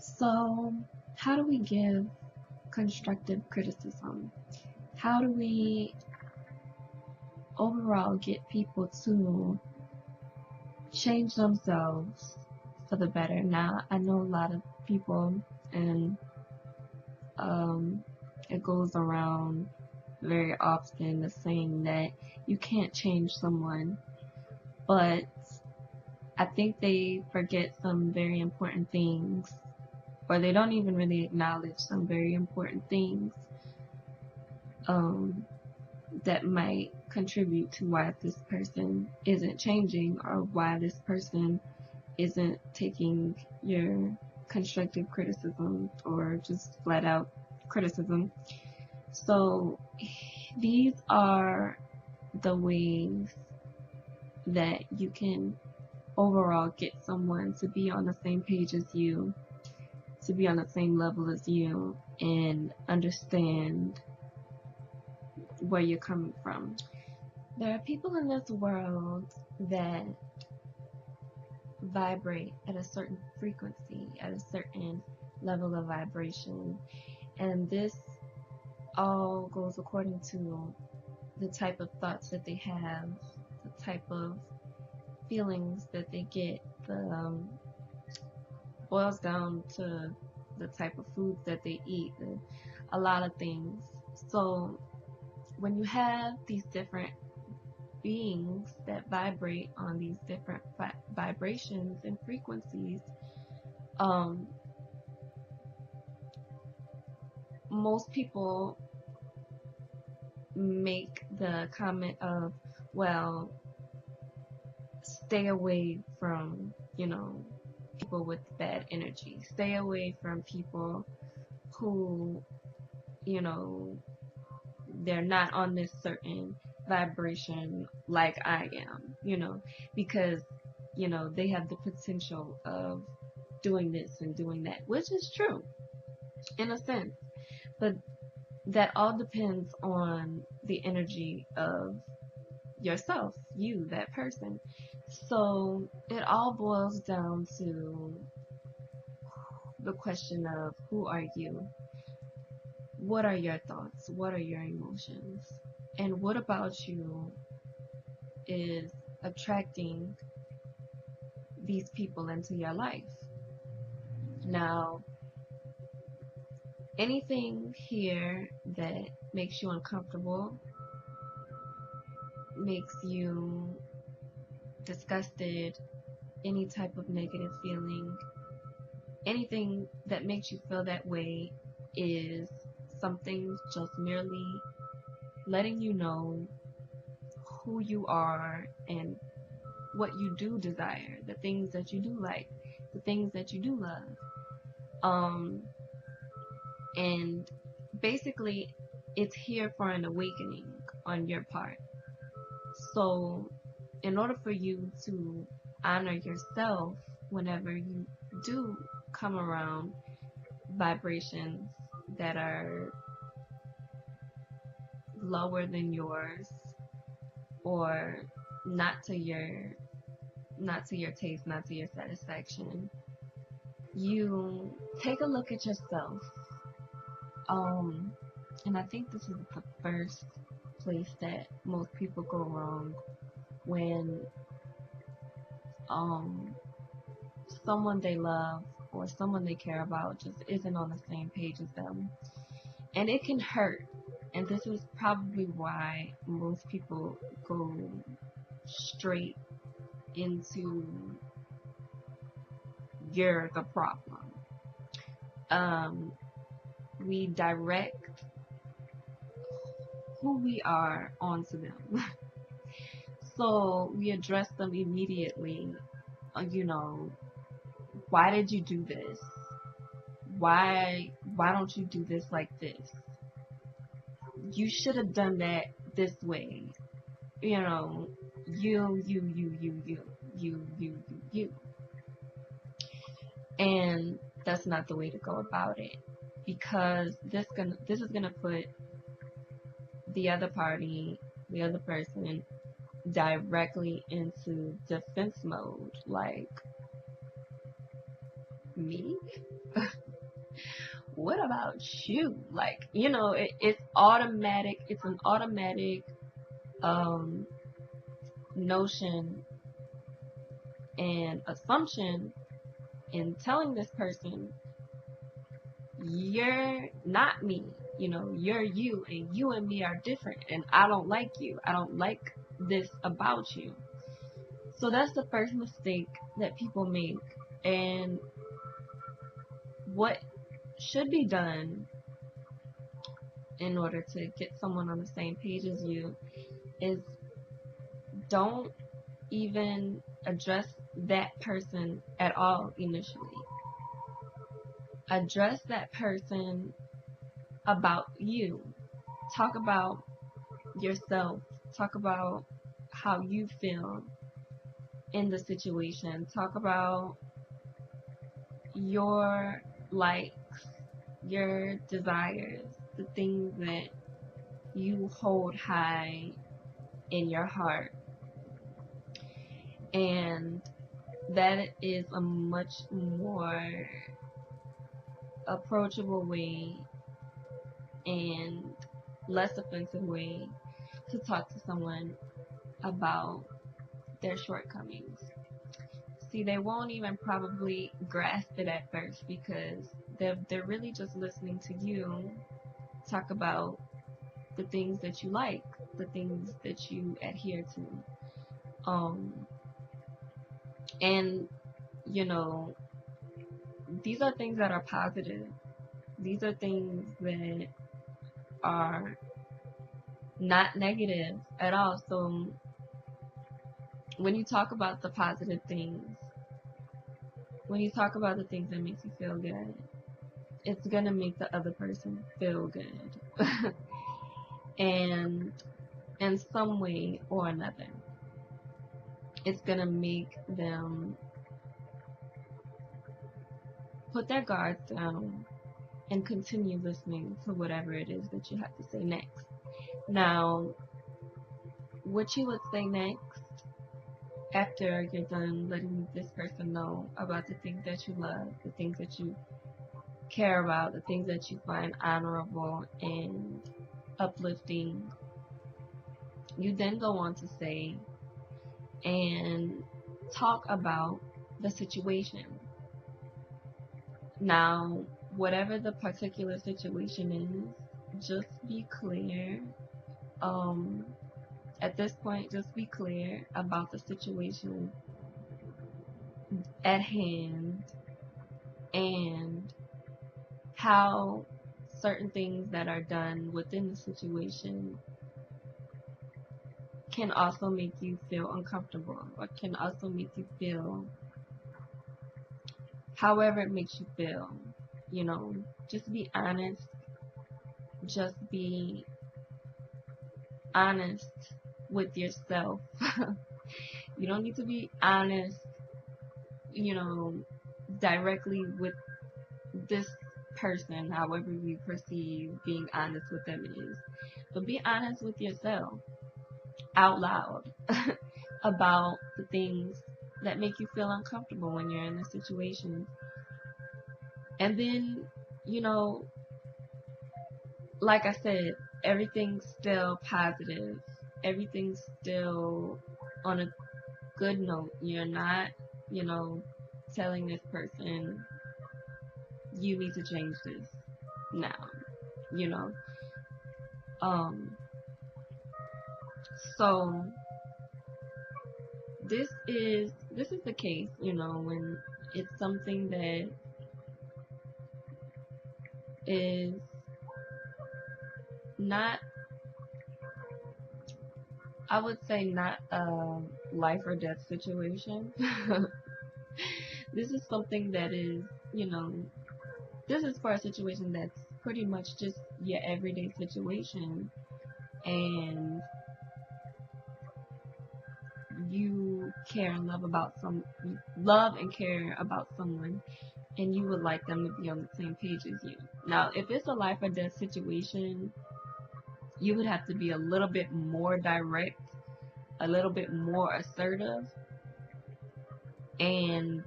So, how do we give constructive criticism? How do we overall get people to change themselves for the better? Now, I know a lot of people, and um, it goes around very often the saying that you can't change someone, but I think they forget some very important things, or they don't even really acknowledge some very important things um, that might contribute to why this person isn't changing or why this person isn't taking your constructive criticism or just flat out criticism. So these are the ways that you can overall get someone to be on the same page as you, to be on the same level as you, and understand where you're coming from. There are people in this world that vibrate at a certain frequency, at a certain level of vibration, and this all goes according to the type of thoughts that they have, the type of feelings that they get. Boils down to the type of foods that they eat, a lot of things. So when you have these different beings that vibrate on these different vibrations and frequencies, um, most people make the comment of, well, stay away from, people with bad energy. Stay away from people who, you know, they're not on this certain vibration like I am, because, they have the potential of doing this and doing that, which is true in a sense. But that all depends on the energy of yourself, you, that person. So it all boils down to the question of who are you? What are your thoughts? What are your emotions? And what about you is attracting these people into your life? Now, anything here that makes you uncomfortable, makes you disgusted, any type of negative feeling, anything that makes you feel that way is something just merely letting you know who you are and what you do desire, the things that you do like, the things that you do love. And basically, it's here for an awakening on your part. So, in order for you to honor yourself whenever you do come around vibrations that are lower than yours or not to your taste, not to your satisfaction, you take a look at yourself. And I think this is the first place that most people go wrong when someone they love or someone they care about just isn't on the same page as them. And it can hurt. And this is probably why most people go straight into you're the problem. We direct who we are onto them. So we address them immediately. Why did you do this? Why don't you do this like this? You should have done that this way. You. And that's not the way to go about it, because this is gonna put the other party, the other person, directly into defense mode. Like, me? What about you? Like, it's automatic. It's an automatic um, notion and assumption in telling this person, you're not me. You're you, and you and me are different, and I don't like you. I don't like this about you. So that's the first mistake that people make. And what should be done in order to get someone on the same page as you is don't even address that person at all initially. Address that person about you. Talk about yourself. Talk about how you feel in the situation. Talk about your likes, your desires, the things that you hold high in your heart. And that is a much more approachable way and less offensive way to talk to someone about their shortcomings. See, they won't even probably grasp it at first because they're really just listening to you talk about the things that you like, the things that you adhere to. And these are things that are positive. These are things that are not negative at all. So when you talk about the positive things, when you talk about the things that makes you feel good, it's gonna make the other person feel good. And in some way or another, it's gonna make them put their guards down and continue listening to whatever it is that you have to say next. Now, what you would say next after you're done letting this person know about the things that you love, the things that you care about, the things that you find honorable and uplifting, you then go on to say and talk about the situation. Now, whatever the particular situation is, just be clear. At this point, just be clear about the situation at hand and how certain things that are done within the situation can also make you feel uncomfortable or can also make you feel however it makes you feel. Just be honest. Just be honest with yourself. You don't need to be honest, directly with this person, however you perceive being honest with them is. But be honest with yourself out loud about the things that make you feel uncomfortable when you're in a situation. And then, like I said, everything's still positive. Everything's still on a good note. You're not, telling this person, you need to change this now, So this is the case, when it's something that is not, I would say, not a life or death situation. This is something that is, this is for a situation that's pretty much just your everyday situation, and you care and love and care about someone, and you would like them to be on the same page as you. Now, if it's a life or death situation, you would have to be a little bit more direct, a little bit more assertive, and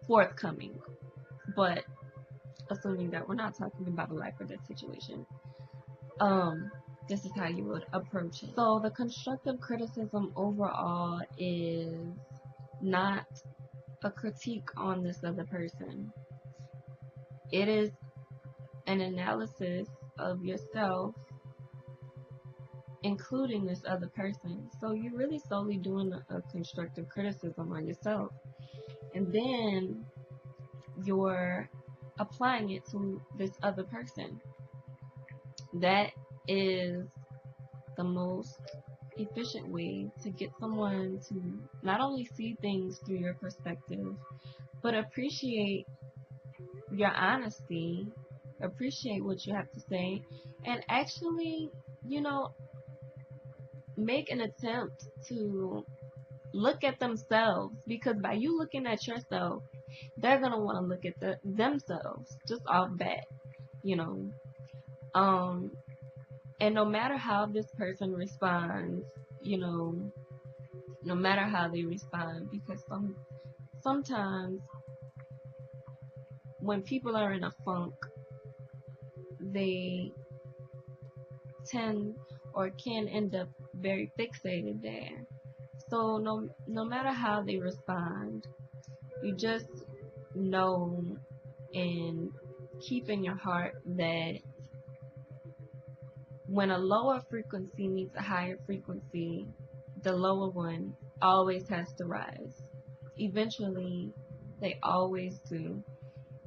forthcoming. but assuming that we're not talking about a life or death situation, this is how you would approach it. So the constructive criticism overall is not a critique on this other person. It is an analysis of yourself, including this other person. So you're really solely doing a constructive criticism on yourself. And then you're applying it to this other person. That is the most efficient way to get someone to not only see things through your perspective, but appreciate your honesty, appreciate what you have to say, and actually, make an attempt to look at themselves, because by you looking at yourself, they're gonna want to look at themselves just off bat, you know. And no matter how this person responds, no matter how they respond, because sometimes when people are in a funk, they tend or can end up very fixated there. So no matter how they respond, you just know and keep in your heart that when a lower frequency meets a higher frequency, the lower one always has to rise. Eventually, they always do.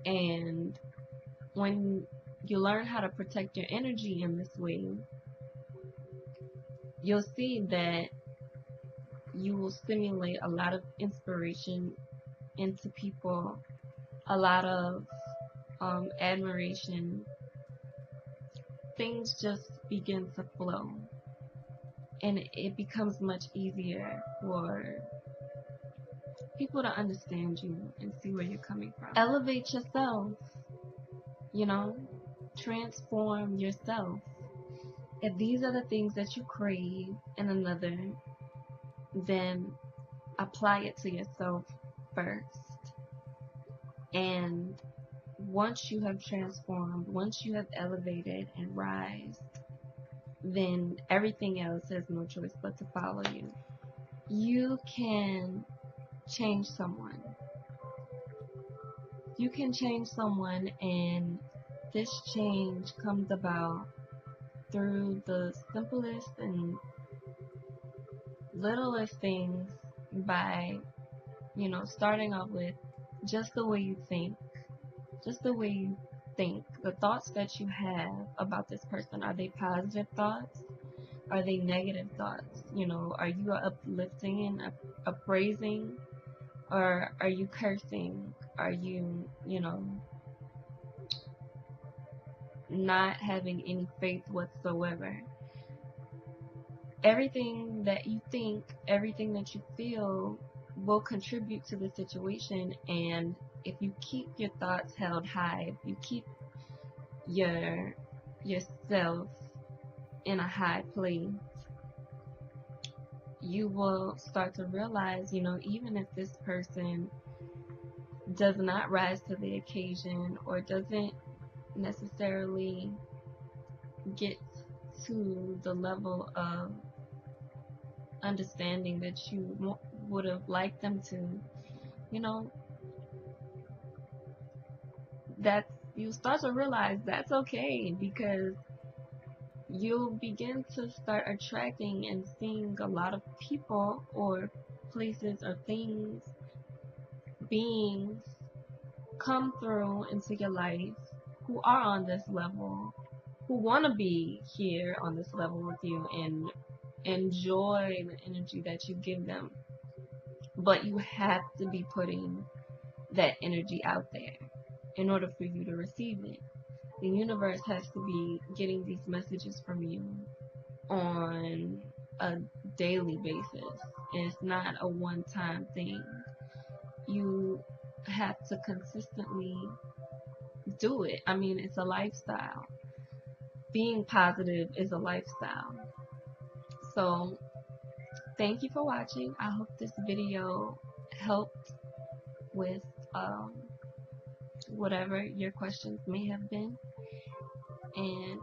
And when you learn how to protect your energy in this way, you'll see that you will stimulate a lot of inspiration into people, a lot of admiration. Things just begin to flow, and it becomes much easier for people to understand you and see where you're coming from. Elevate yourself, transform yourself. If these are the things that you crave in another, then apply it to yourself first. And once you have transformed, once you have elevated and rise, then everything else has no choice but to follow you. You can change someone. You can change someone, and this change comes about through the simplest and littlest things by, starting off with just the way you think. Just the way you think. The thoughts that you have about this person, are they positive thoughts? Are they negative thoughts? Are you uplifting and appraising? Or are you cursing? Are you, not having any faith whatsoever? Everything that you think, everything that you feel will contribute to the situation. And if you keep your thoughts held high, if you keep yourself in a high place, you will start to realize, even if this person does not rise to the occasion or doesn't necessarily get to the level of understanding that you would have liked them to, that's, you start to realize that's okay, because you'll begin to start attracting and seeing a lot of people or places or things, beings come through into your life who are on this level, who want to be here on this level with you and enjoy the energy that you give them. But you have to be putting that energy out there in order for you to receive it. The universe has to be getting these messages from you on a daily basis. And it's not a one-time thing. You have to consistently do it. I mean, it's a lifestyle. Being positive is a lifestyle. So, thank you for watching. I hope this video helped with whatever your questions may have been. And